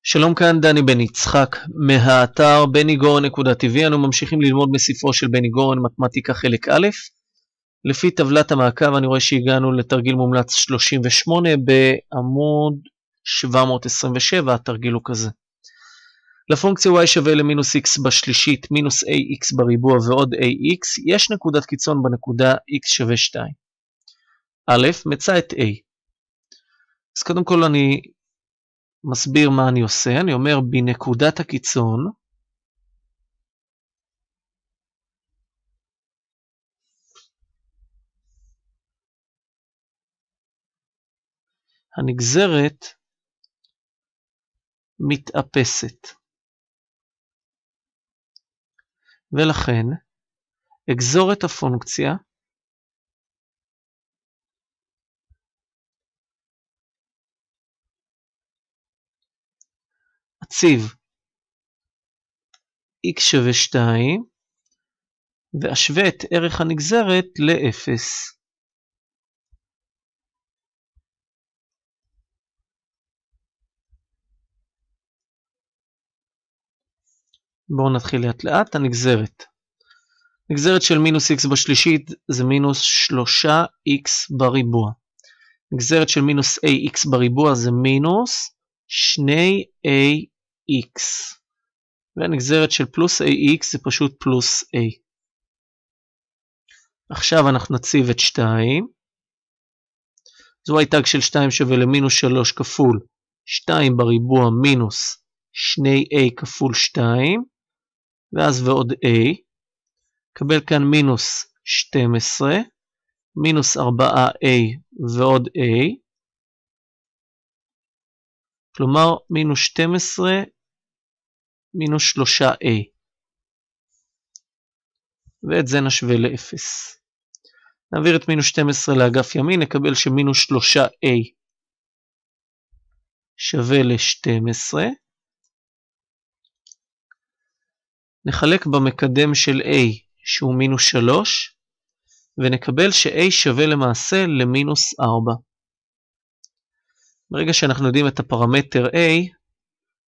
שלום, כאן דני בן יצחק מהאתר benigorן.tv. אנו ממשיכים ללמוד מספרו של בני גורן, מתמטיקה חלק א'. לפי טבלת המעקב אני רואה שהגענו לתרגיל מומלץ 38 בעמוד 727, התרגיל הוא כזה. לפונקציה y שווה למינוס x בשלישית מינוס ax בריבוע ועוד ax, יש נקודת קיצון בנקודה x שווה 2. א', מצא את a. אז קודם כל אני מסביר מה אני עושה. אני אומר בנקודת הקיצון הנגזרת מתאפסת, ולכן אגזור את הפונקציה אציב x שווה 2 ואשווה את ערך הנגזרת ל-0. בואו נתחיל לאט לאט. הנגזרת. נגזרת של מינוס x בשלישית זה מינוס 3x בריבוע. נגזרת של מינוס ax בריבוע זה מינוס 2ax. והנגזרת של פלוס ax זה פשוט פלוס a. עכשיו אנחנו נציב את 2. זו y-תג של 2 שווה למינוס 3 כפול 2 בריבוע מינוס 2a כפול 2. ואז ועוד a. קבל כאן מינוס 12. מינוס 4a ועוד a. כלומר מינוס 12 מינוס 3a. ואת זה נשווה ל-0. נעביר את מינוס 12 לאגף ימין, נקבל שמינוס 3a שווה ל-12. נחלק במקדם של a שהוא מינוס 3, ונקבל ש-a שווה למעשה למינוס 4. ברגע שאנחנו יודעים את הפרמטר a,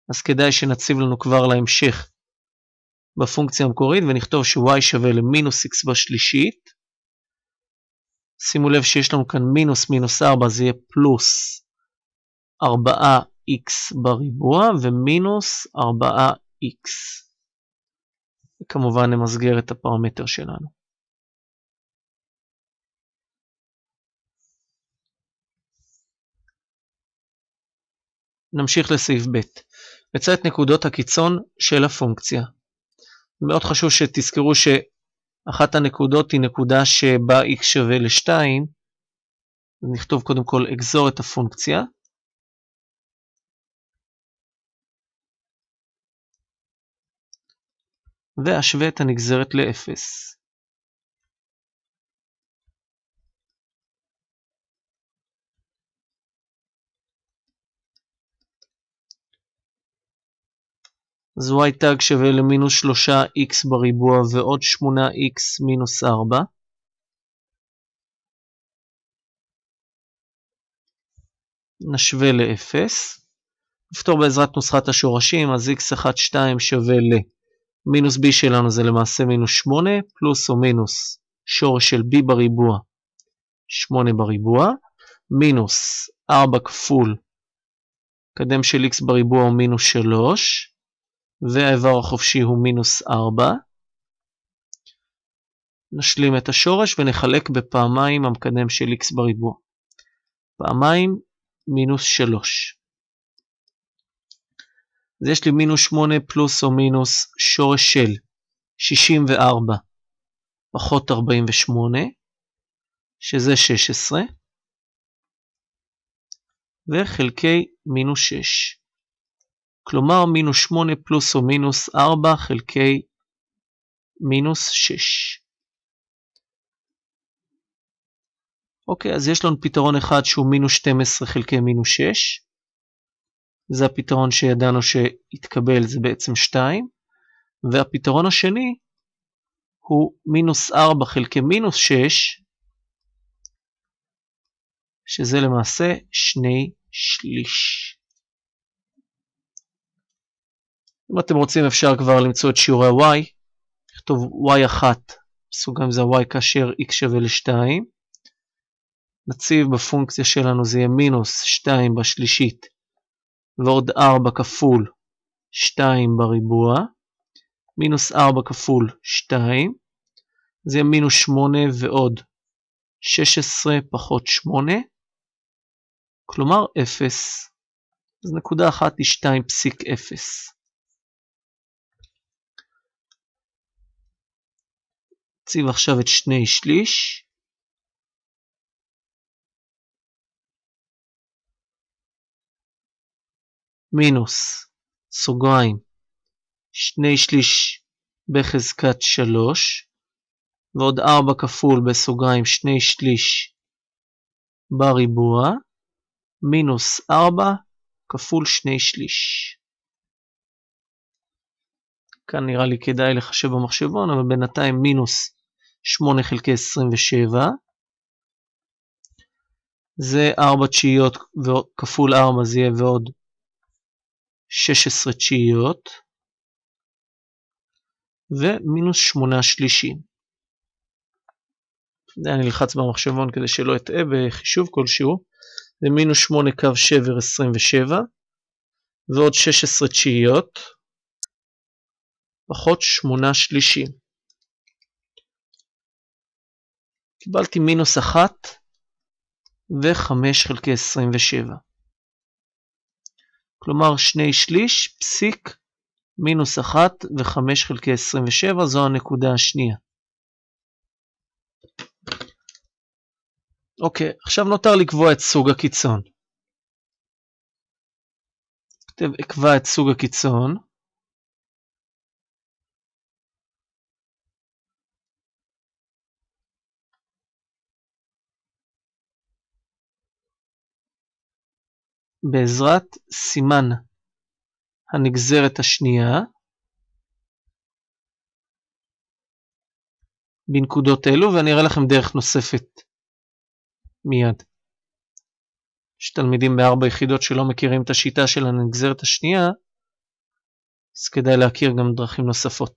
אז כדאי שנציב לנו כבר להמשך בפונקציה המקורית, ונכתוב ש-y שווה למינוס x בשלישית. שימו לב שיש לנו כאן מינוס מינוס 4, זה יהיה פלוס 4x בריבוע, ומינוס 4x. וכמובן נמסגר את הפרמטר שלנו. נמשיך לסעיף ב'. מצא את נקודות הקיצון של הפונקציה. מאוד חשוב שתזכרו שאחת הנקודות היא נקודה שבה x שווה ל-2. נכתוב קודם כל אגזור את הפונקציה. ואשווה את הנגזרת ל-0. אז y-תג שווה למינוס 3x בריבוע ועוד 8x מינוס 4. נשווה ל-0. נפתור בעזרת נוסחת השורשים, אז x1, 2 שווה למינוס b שלנו זה למעשה מינוס 8, פלוס או מינוס שורש של b בריבוע, 8 בריבוע, מינוס 4 כפול מקדם של x בריבוע הוא מינוס 3, והאיבר החופשי הוא מינוס 4. נשלים את השורש ונחלק בפעמיים המקדם של x בריבוע. פעמיים מינוס 3. אז יש לי מינוס 8 פלוס או מינוס שורש של 64 פחות 48, שזה 16, וחלקי מינוס 6. כלומר מינוס 8 פלוס או מינוס 4 חלקי מינוס 6. אוקיי, אז יש לנו פתרון אחד שהוא מינוס 12 חלקי מינוס 6. זה הפתרון שידענו שהתקבל, זה בעצם 2. והפתרון השני הוא מינוס 4 חלקי מינוס 6, שזה למעשה 2/3. אם אתם רוצים אפשר כבר למצוא את שיעורי y, נכתוב y1, בסוגריים זה y כאשר x שווה ל-2, נציב בפונקציה שלנו זה יהיה מינוס 2 בשלישית, ועוד 4 כפול 2 בריבוע, מינוס 4 כפול 2, זה יהיה מינוס 8 ועוד 16 פחות 8, כלומר 0, אז נקודה אחת היא 2.0. נציב עכשיו את 2/3, מינוס, סוגריים, 2/3 בחזקת 3, ועוד 4 כפול בסוגריים 2/3 בריבוע, מינוס 4 כפול 2/3. כאן נראה לי כדאי לחשב במחשבון, אבל בינתיים מינוס 8 חלקי 27, זה 4 תשיעיות כפול 4 זה יהיה ועוד 16 תשיעיות, ומינוס 8/3. אני אלחץ במחשבון כדי שלא אטעה בחישוב כלשהו, זה מינוס 8 קו שבר 27, ועוד 16 תשיעיות, פחות 8/3. קיבלתי מינוס 1 ו-5 חלקי 27. כלומר 2/3 פסיק מינוס 1 ו-5 חלקי 27, זו הנקודה השנייה. אוקיי, עכשיו נותר לקבוע את סוג הקיצון. אקבע את סוג הקיצון. בעזרת סימן הנגזרת השנייה בנקודות אלו, ואני אראה לכם דרך נוספת מיד. יש תלמידים ב4 יחידות שלא מכירים את השיטה של הנגזרת השנייה, אז כדאי להכיר גם דרכים נוספות.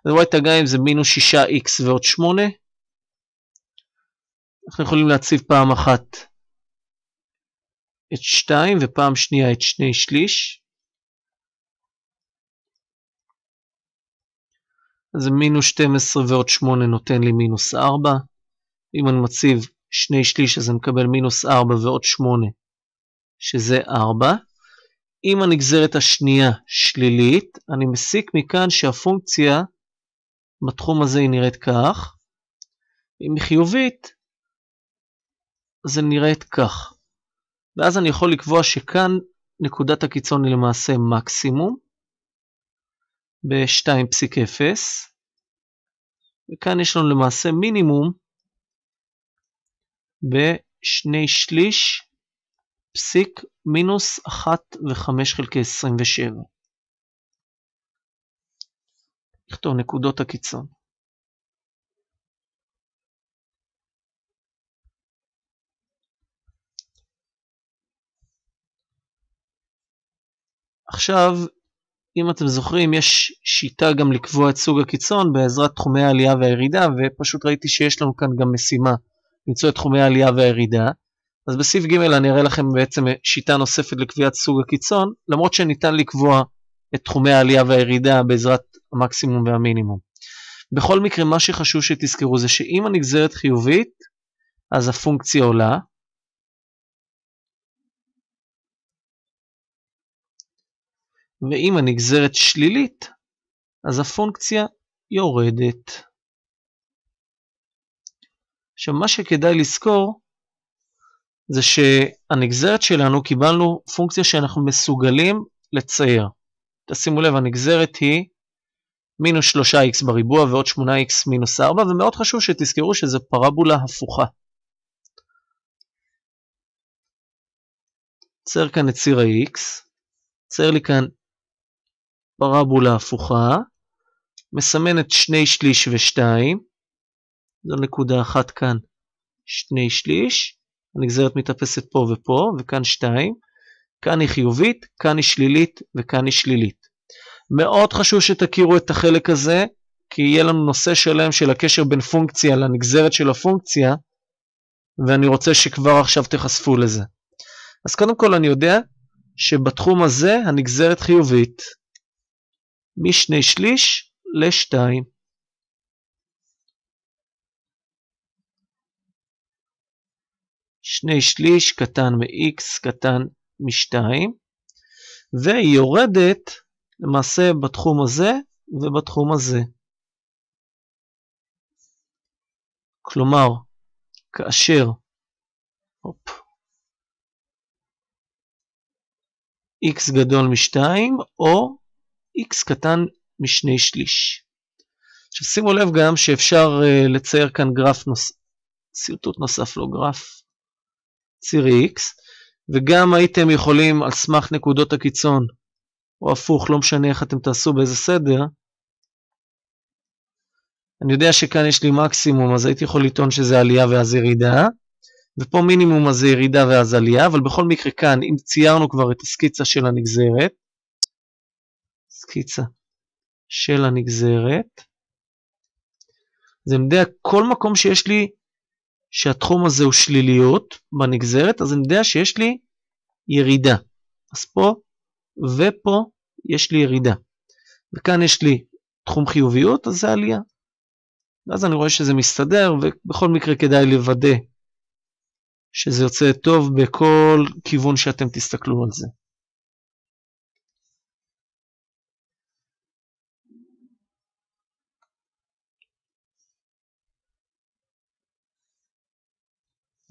אז y תגיים זה מינוס 6x ועוד 8. אנחנו יכולים להציב פעם אחת את 2 ופעם שנייה את 2/3. אז מינוס 12 ועוד 8 נותן לי מינוס 4. אם אני מציב 2/3 אז אני מקבל מינוס 4 ועוד 8 שזה 4. אם הנגזרת השנייה שלילית, אני מסיק מכאן שהפונקציה בתחום הזה היא נראית כך. אם היא חיובית, אז היא נראית כך. ואז אני יכול לקבוע שכאן נקודת הקיצון היא למעשה מקסימום ב-2.0, וכאן יש לנו למעשה מינימום ב-2/3 פסיק מינוס 1 ו-5 חלקי 27. נכתוב נקודות הקיצון. עכשיו, אם אתם זוכרים, יש שיטה גם לקבוע את סוג הקיצון בעזרת תחומי העלייה והירידה, ופשוט ראיתי שיש לנו כאן גם משימה למצוא את תחומי העלייה והירידה. אז בסעיף ג' אני אראה לכם בעצם שיטה נוספת לקביעת סוג הקיצון, למרות שניתן לקבוע את תחומי העלייה והירידה בעזרת המקסימום והמינימום. בכל מקרה, מה שחשוב שתזכרו זה שאם הנגזרת חיובית, אז הפונקציה עולה. ואם הנגזרת שלילית, אז הפונקציה יורדת. עכשיו, מה שכדאי לזכור, זה שהנגזרת שלנו קיבלנו פונקציה שאנחנו מסוגלים לצייר. תשימו לב, הנגזרת היא מינוס 3x בריבוע ועוד 8x מינוס 4, ומאוד חשוב שתזכרו שזה פרבולה הפוכה. צייר כאן את ציר ה-x, צייר לי כאן פרבולה הפוכה, מסמן את 2/3 ו-2, זו נקודה אחת כאן, 2/3, הנגזרת מתאפסת פה ופה, וכאן 2, כאן היא חיובית, כאן היא שלילית, וכאן היא שלילית. מאוד חשוב שתכירו את החלק הזה, כי יהיה לנו נושא שלם של הקשר בין פונקציה לנגזרת של הפונקציה, ואני רוצה שכבר עכשיו תחשפו לזה. אז קודם כל אני יודע שבתחום הזה הנגזרת חיובית, משני שליש ל-2. שני שליש קטן מ-x קטן מ-2, והיא יורדת למעשה בתחום הזה ובתחום הזה. כלומר, כאשר x גדול מ-2 או x קטן משני שליש. עכשיו שימו לב גם שאפשר לצייר כאן גרף ציוטוט נוסף, לא גרף, ציר x, וגם הייתם יכולים על סמך נקודות הקיצון, או הפוך, לא משנה איך אתם תעשו באיזה סדר. אני יודע שכאן יש לי מקסימום, אז הייתי יכול לטעון שזה עלייה ואז ירידה, ופה מינימום אז זה ירידה ואז עלייה, אבל בכל מקרה כאן, אם ציירנו כבר את הסקיצה של הנגזרת, סקיצה של הנגזרת, אז אני יודע כל מקום שיש לי, שהתחום הזה הוא שליליות בנגזרת, אז אני יודע שיש לי ירידה. אז פה ופה יש לי ירידה. וכאן יש לי תחום חיוביות, אז זה עלייה. ואז אני רואה שזה מסתדר, ובכל מקרה כדאי לוודא שזה יוצא טוב בכל כיוון שאתם תסתכלו על זה.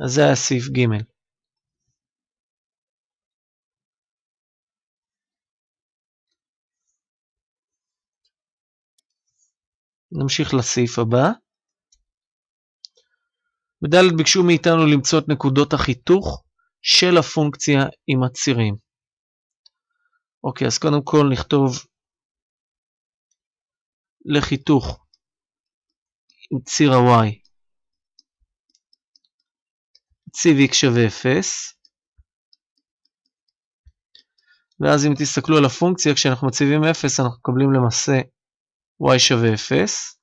אז זה היה סעיף ג'. נמשיך לסעיף הבא. בד' ביקשו מאיתנו למצוא את נקודות החיתוך של הפונקציה עם הצירים. אוקיי, אז קודם כל נכתוב לחיתוך עם ציר ה-y. ציב x שווה 0. ואז אם תסתכלו על הפונקציה, כשאנחנו מציבים 0, אנחנו מקבלים למעשה y שווה 0.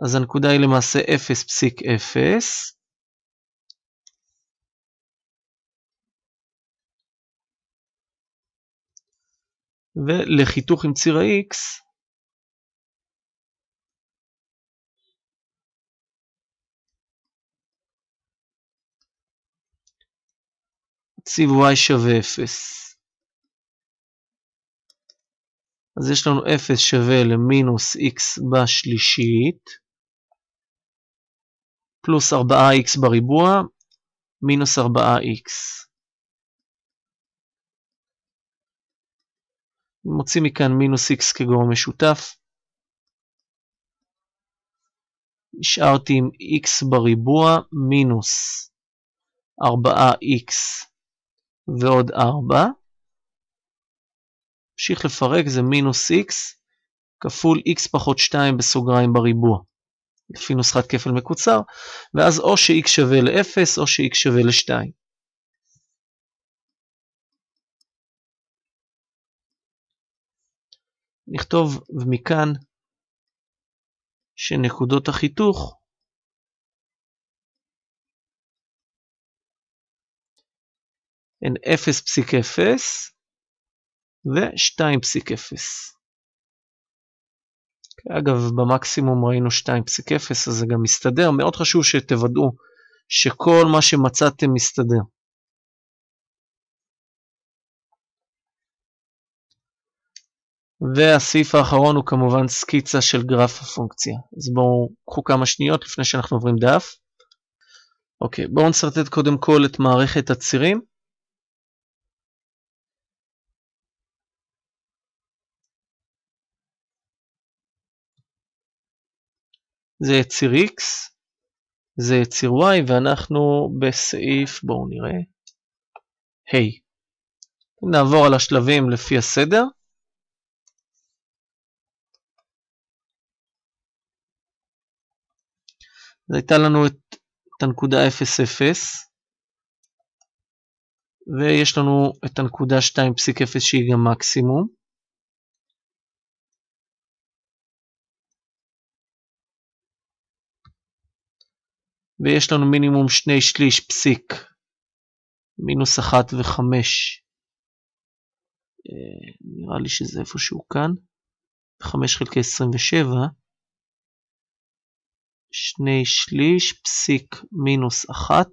אז הנקודה היא למעשה 0.0. ולחיתוך עם ציר ה-x, ציב y שווה 0. אז יש לנו 0 שווה למינוס x בשלישית, פלוס 4x בריבוע, מינוס 4x. מוצאים מכאן מינוס x כגורם משותף. נשארתי עם x בריבוע מינוס 4x ועוד 4. נמשיך לפרק, זה מינוס x כפול x פחות 2 בסוגריים בריבוע. לפי נוסחת כפל מקוצר, ואז או ש-x שווה ל-0 או ש-x שווה ל-2. נכתוב מכאן שנקודות החיתוך הן 0.0 ו-2.0. אגב, במקסימום ראינו 2.0, אז זה גם מסתדר. מאוד חשוב שתוודאו שכל מה שמצאתם מסתדר. והסעיף האחרון הוא כמובן סקיצה של גרף הפונקציה. אז בואו קחו כמה שניות לפני שאנחנו עוברים דף. אוקיי, בואו נסרטט קודם כל את מערכת הצירים. זה ציר x, זה ציר y, ואנחנו בסעיף, בואו נראה, היי. נעבור על השלבים לפי הסדר. אז הייתה לנו את הנקודה 0,0. ויש לנו את הנקודה 2.0 שהיא גם מקסימום. ויש לנו מינימום 2/3 פסיק מינוס 1 ו5. נראה לי שזה איפשהו כאן. 5 חלקי 27. 2/3 פסיק מינוס 1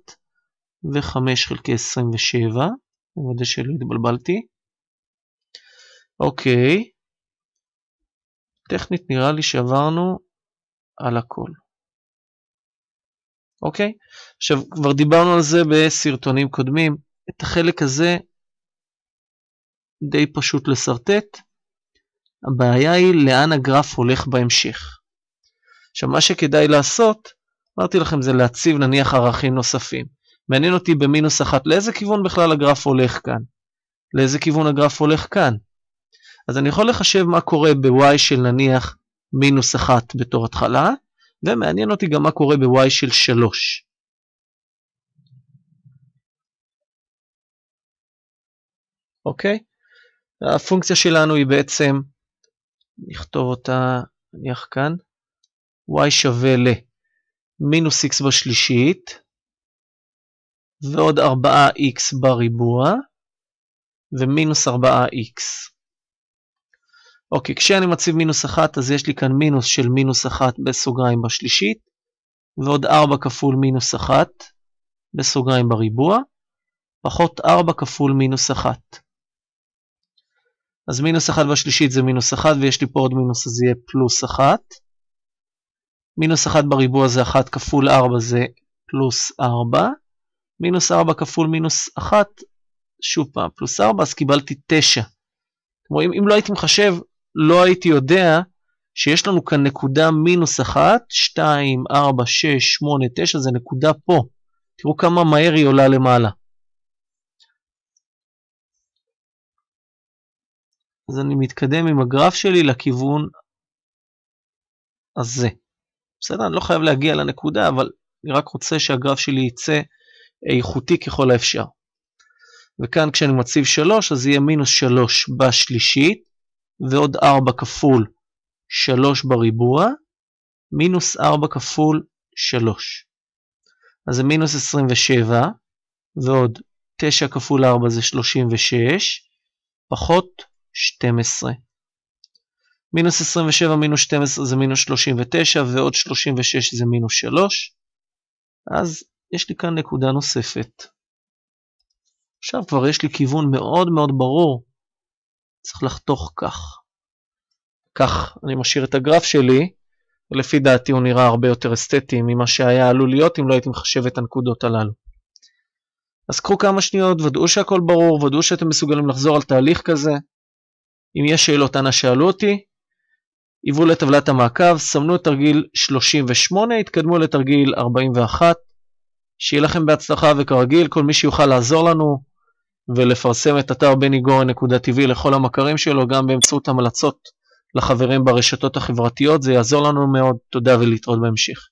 ו5 חלקי 27. אני יודע שלא התבלבלתי. אוקיי. טכנית נראה לי שעברנו על הכל. אוקיי? עכשיו, כבר דיברנו על זה בסרטונים קודמים. את החלק הזה די פשוט לסרטט. הבעיה היא לאן הגרף הולך בהמשך. עכשיו, מה שכדאי לעשות, אמרתי לכם, זה להציב נניח ערכים נוספים. מעניין אותי במינוס 1, לאיזה כיוון בכלל הגרף הולך כאן? לאיזה כיוון הגרף הולך כאן? אז אני יכול לחשב מה קורה ב-y של נניח מינוס 1 בתור התחלה, ומעניין אותי גם מה קורה ב-y של 3. אוקיי? הפונקציה שלנו היא בעצם, נכתוב אותה, נניח כאן, y שווה למינוס x בשלישית, ועוד 4x בריבוע, ומינוס 4x. אוקיי, כשאני מציב מינוס 1, אז יש לי כאן מינוס של מינוס 1 בסוגריים בשלישית, ועוד 4 כפול מינוס 1 בסוגריים בריבוע, פחות 4 כפול מינוס 1. אז מינוס 1 בשלישית זה מינוס 1, ויש לי פה עוד מינוס, אז זה יהיה פלוס 1. מינוס 1 בריבוע זה 1 כפול 4 זה פלוס 4. מינוס 4 כפול מינוס 1, שוב פעם, פלוס 4, אז קיבלתי 9. כמו אם לא הייתי מחשב, לא הייתי יודע שיש לנו כאן נקודה מינוס 1, 2, 4, 6, 8, 9, זה נקודה פה. תראו כמה מהר היא עולה למעלה. אז אני מתקדם עם הגרף שלי לכיוון הזה. בסדר, אני לא חייב להגיע לנקודה, אבל אני רק רוצה שהגרף שלי יצא איכותי ככל האפשר. וכאן כשאני מציב 3, אז יהיה מינוס 3 בשלישית, ועוד 4 כפול 3 בריבוע, מינוס 4 כפול 3. אז זה מינוס 27, ועוד 9 כפול 4 זה 36, פחות 12. מינוס 27 מינוס 12 זה מינוס 39, ועוד 36 זה מינוס 3. אז יש לי כאן נקודה נוספת. עכשיו כבר יש לי כיוון מאוד מאוד ברור. צריך לחתוך כך. כך אני משאיר את הגרף שלי, ולפי דעתי הוא נראה הרבה יותר אסתטי ממה שהיה עלול להיות אם לא הייתי מחשב את הנקודות הללו. אז קחו כמה שניות, ודאו שהכל ברור, ודאו שאתם מסוגלים לחזור על תהליך כזה. אם יש שאלות אנא שאלו אותי. עיבו לטבלת המעקב, סמנו את תרגיל 38, התקדמו לתרגיל 41. שיהיה לכם בהצלחה, וכרגיל כל מי שיוכל לעזור לנו ולפרסם את אתר benigorן.tv לכל המכרים שלו, גם באמצעות המלצות לחברים ברשתות החברתיות, זה יעזור לנו מאוד. תודה ולהתראות בהמשך.